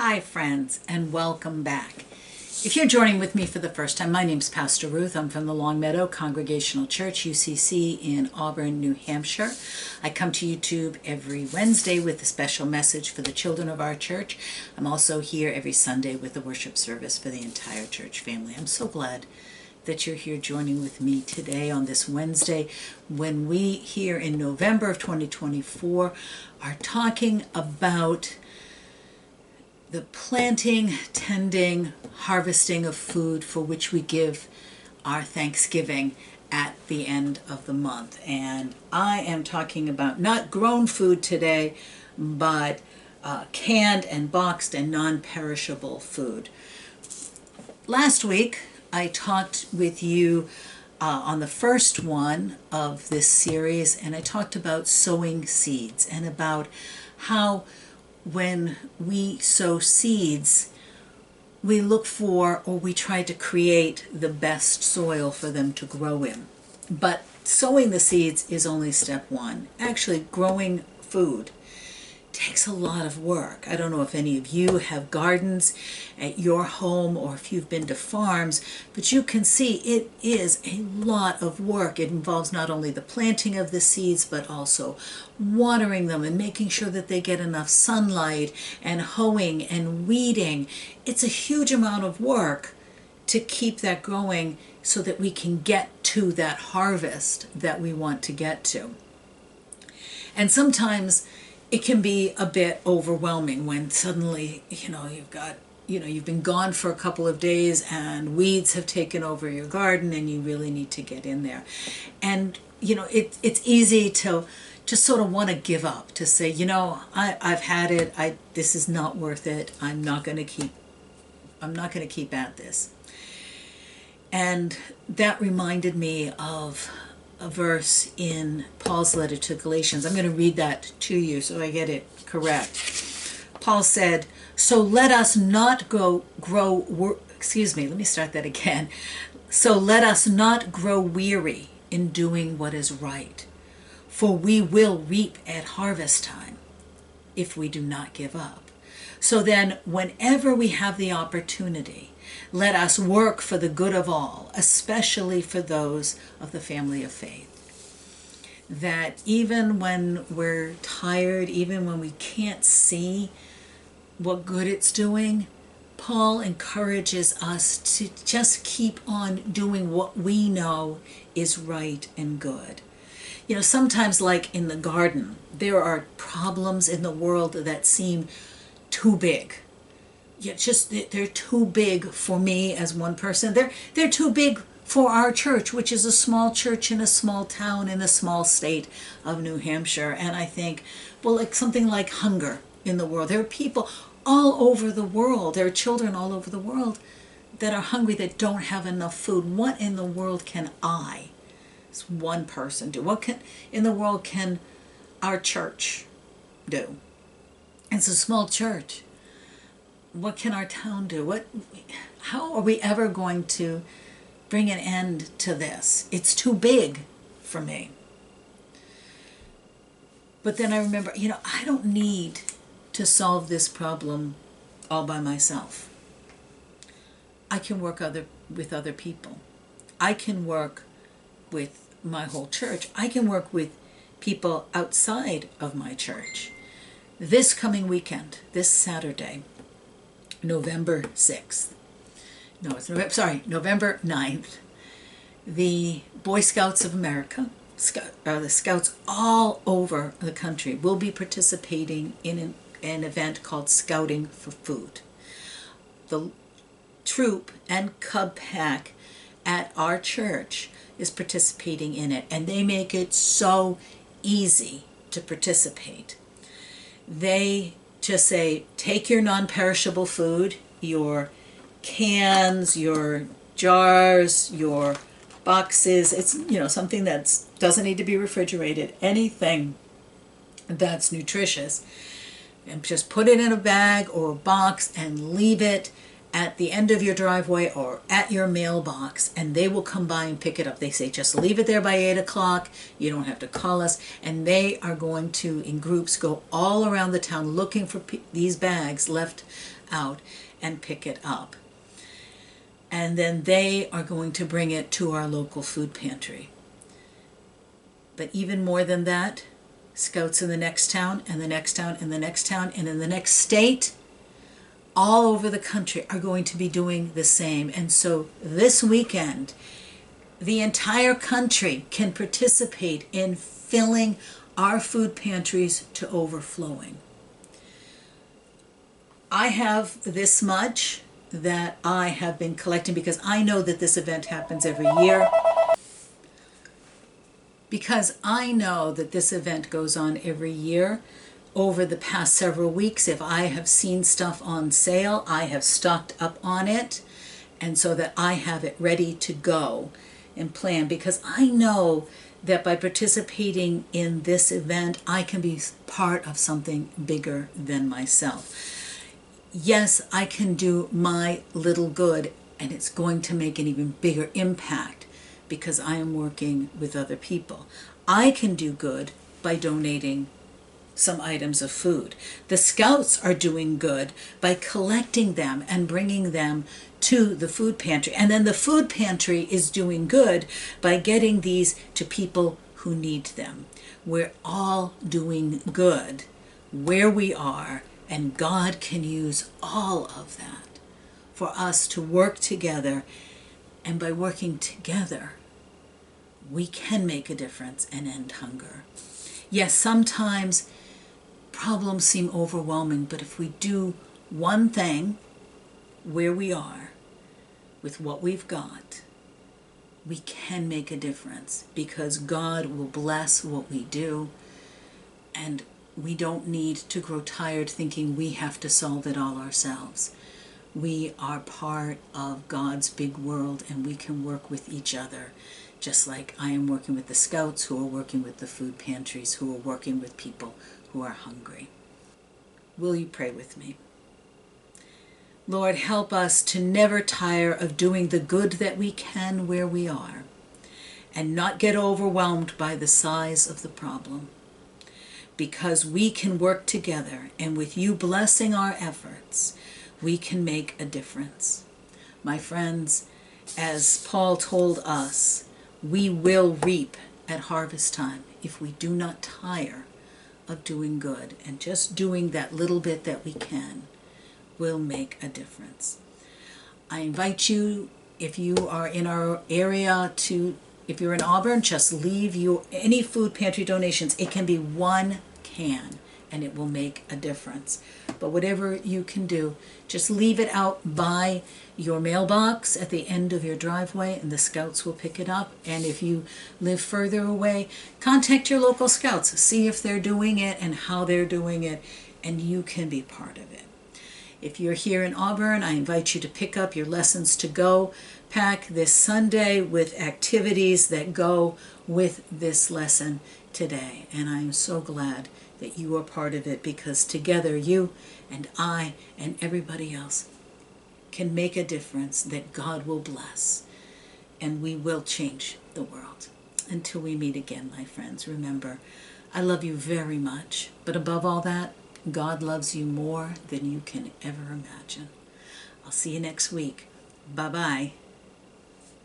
Hi friends, and welcome back. If you're joining with me for the first time, my name's Pastor Ruth. I'm from the Longmeadow Congregational Church, UCC, in Auburn, New Hampshire. I come to YouTube every Wednesday with a special message for the children of our church. I'm also here every Sunday with a worship service for the entire church family. I'm so glad that you're here joining with me today on this Wednesday when we here in November of 2024 are talking about the planting, tending, harvesting of food for which we give our thanksgiving at the end of the month. And I am talking about not grown food today, but canned and boxed and non-perishable food. Last week, I talked with you on the first one of this series, and I talked about sowing seeds and about how when we sow seeds, we look for or we try to create the best soil for them to grow in. But sowing the seeds is only step one. Actually, growing food takes a lot of work. I don't know if any of you have gardens at your home or if you've been to farms, but you can see it is a lot of work. It involves not only the planting of the seeds, but also watering them and making sure that they get enough sunlight and hoeing and weeding. It's a huge amount of work to keep that growing so that we can get to that harvest that we want to get to. And sometimes it can be a bit overwhelming when suddenly, you've been gone for a couple of days and weeds have taken over your garden and you really need to get in there. And, it's easy to just sort of want to give up, to say, I've had it. This is not worth it. I'm not going to keep at this. And that reminded me of a verse in Paul's letter to Galatians. I'm going to read that to you so I get it correct. Paul said, so let us not So let us not grow weary in doing what is right, for we will reap at harvest time if we do not give up. So then, whenever we have the opportunity, let us work for the good of all, especially for those of the family of faith. That even when we're tired, even when we can't see what good it's doing, Paul encourages us to just keep on doing what we know is right and good. Sometimes, like in the garden, there are problems in the world that seem too big. They're too big for me as one person. They're too big for our church, which is a small church in a small town in a small state of New Hampshire. And I think, like something like hunger in the world. There are people all over the world. There are children all over the world that are hungry, that don't have enough food. What in the world can I, as one person, do? What in the world can our church do? It's a small church. What can our town do? How are we ever going to bring an end to this? It's too big for me. But then I remember, I don't need to solve this problem all by myself. I can work with other people. I can work with my whole church. I can work with people outside of my church. This coming weekend, this Saturday, November 9th, the Boy Scouts of America, the Scouts all over the country, will be participating in an event called Scouting for Food. The troop and Cub Pack at our church is participating in it, and they make it so easy to participate. They just say, take your non-perishable food, your cans, your jars, your boxes. It's, something that doesn't need to be refrigerated, anything that's nutritious. And just put it in a bag or a box and leave it at the end of your driveway or at your mailbox, and they will come by and pick it up. They say, just leave it there by 8 o'clock. You don't have to call us. And they are going to, in groups, go all around the town looking for these bags left out and pick it up. And then they are going to bring it to our local food pantry. But even more than that, scouts in the next town and the next town and the next town and in the next state, all over the country, are going to be doing the same. And so this weekend, the entire country can participate in filling our food pantries to overflowing. I have this much that I have been collecting because I know that this event happens every year. Because I know that this event goes on every year, over the past several weeks, if I have seen stuff on sale, I have stocked up on it, and so that I have it ready to go and plan, because I know that by participating in this event, I can be part of something bigger than myself. Yes, I can do my little good, and it's going to make an even bigger impact because I am working with other people. I can do good by donating some items of food. The scouts are doing good by collecting them and bringing them to the food pantry. And then the food pantry is doing good by getting these to people who need them. We're all doing good where we are, and God can use all of that for us to work together. And by working together, we can make a difference and end hunger. Yes, sometimes problems seem overwhelming, but if we do one thing where we are with what we've got, we can make a difference, because God will bless what we do, and we don't need to grow tired thinking we have to solve it all ourselves. We are part of God's big world, and we can work with each other, just like I am working with the scouts, who are working with the food pantries, who are working with people who are hungry. Will you pray with me? Lord, help us to never tire of doing the good that we can where we are, and not get overwhelmed by the size of the problem, because we can work together, and with you blessing our efforts, we can make a difference. My friends, as Paul told us, we will reap at harvest time if we do not tire of doing good, and just doing that little bit that we can will make a difference. I invite you, if you are in our area, if you're in Auburn, just leave any food pantry donations. It can be one can, and it will make a difference. But whatever you can do, just leave it out by your mailbox at the end of your driveway, and the scouts will pick it up. And if you live further away, contact your local scouts, see if they're doing it and how they're doing it, and you can be part of it. If you're here in Auburn, I invite you to pick up your Lessons to Go pack this Sunday with activities that go with this lesson today. And I am so glad that you are part of it, because together you and I and everybody else can make a difference that God will bless, and we will change the world. Until we meet again, my friends, remember, I love you very much, but above all that, God loves you more than you can ever imagine. I'll see you next week. Bye-bye.